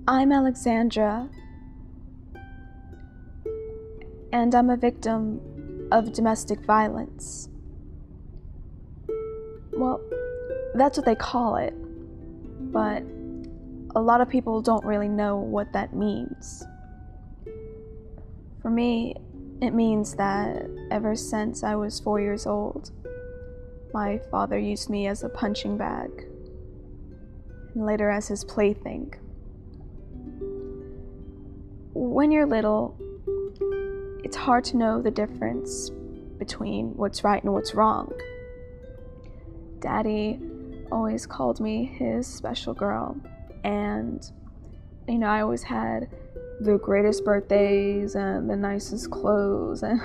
I'm Alexandra, and I'm a victim of domestic violence. Well, that's what they call it, but a lot of people don't really know what that means. For me, it means that ever since I was 4 years old, my father used me as a punching bag, and later as his plaything. When you're little, it's hard to know the difference between what's right and what's wrong. Daddy always called me his special girl, and I always had the greatest birthdays and the nicest clothes, and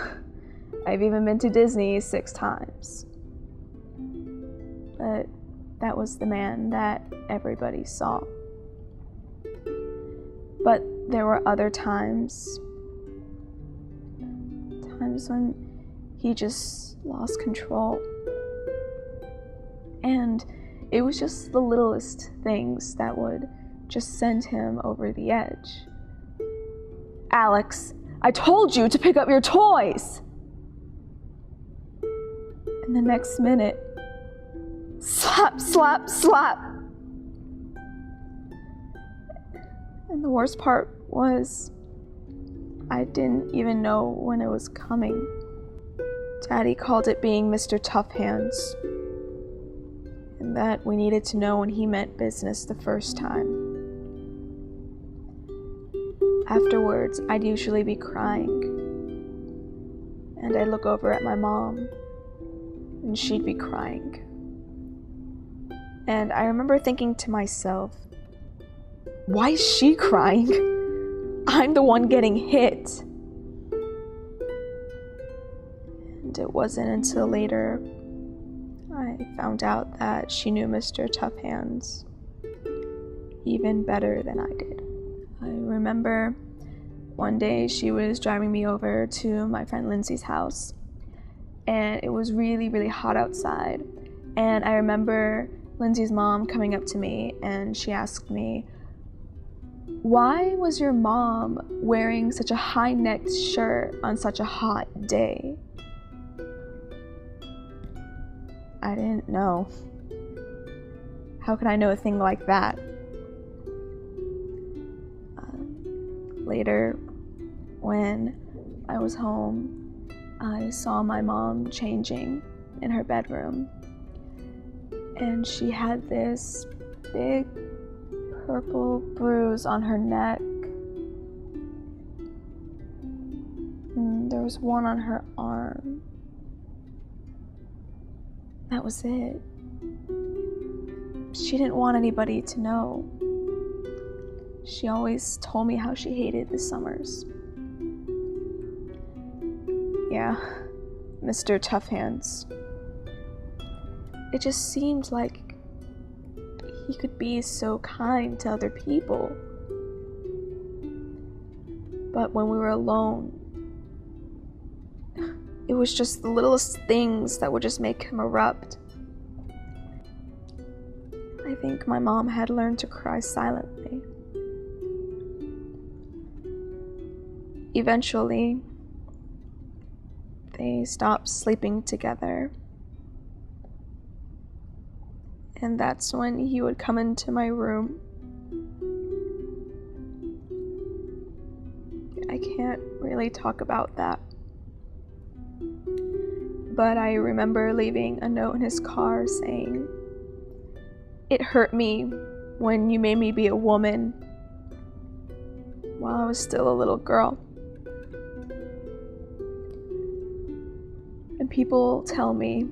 I've even been to Disney 6 times. But that was the man that everybody saw. But there were other times when he just lost control. And it was just the littlest things that would just send him over the edge. Alex, I told you to pick up your toys! And the next minute, slap, slap, slap. And the worst part was, I didn't even know when it was coming. Daddy called it being Mr. Tough Hands, and that we needed to know when he meant business the first time. Afterwards, I'd usually be crying, and I'd look over at my mom, and she'd be crying. And I remember thinking to myself, why is she crying? I'm the one getting hit. And it wasn't until later I found out that she knew Mr. Tough Hands even better than I did. I remember one day she was driving me over to my friend Lindsay's house, and it was really, really hot outside. And I remember Lindsay's mom coming up to me, and she asked me, why was your mom wearing such a high-necked shirt on such a hot day? I didn't know. How could I know a thing like that? Later, when I was home, I saw my mom changing in her bedroom, and she had this big purple bruise on her neck, and there was one on her arm. That was it. She didn't want anybody to know. She always told me how she hated the summers. Yeah, Mr. Tough Hands. It just seemed like he could be so kind to other people. But when we were alone, it was just the littlest things that would just make him erupt. I think my mom had learned to cry silently. Eventually, they stopped sleeping together. And that's when he would come into my room. I can't really talk about that. But I remember leaving a note in his car saying, "It hurt me when you made me be a woman while I was still a little girl." And people tell me,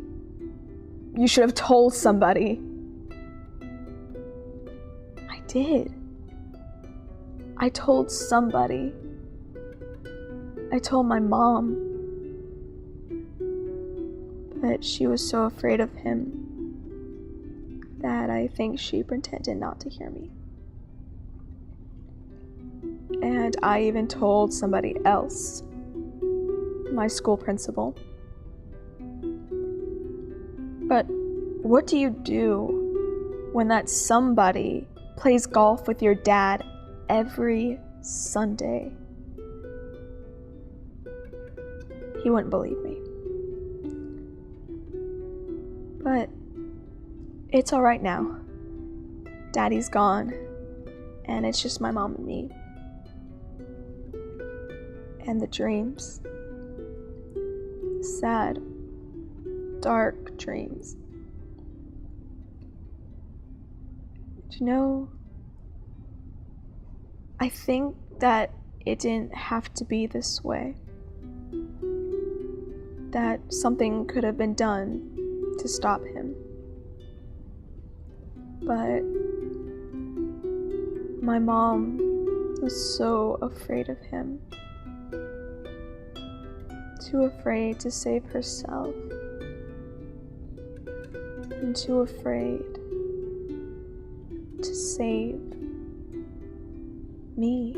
"You should have told somebody." I did. I told somebody. I told my mom. But she was so afraid of him that I think she pretended not to hear me. And I even told somebody else, my school principal. But what do you do when that somebody plays golf with your dad every Sunday. He wouldn't believe me. But it's all right now. Daddy's gone, and it's just my mom and me. And the dreams. Sad, dark dreams. Do you know, I think that it didn't have to be this way. That something could have been done to stop him. But my mom was so afraid of him. Too afraid to save herself. And too afraid to save me.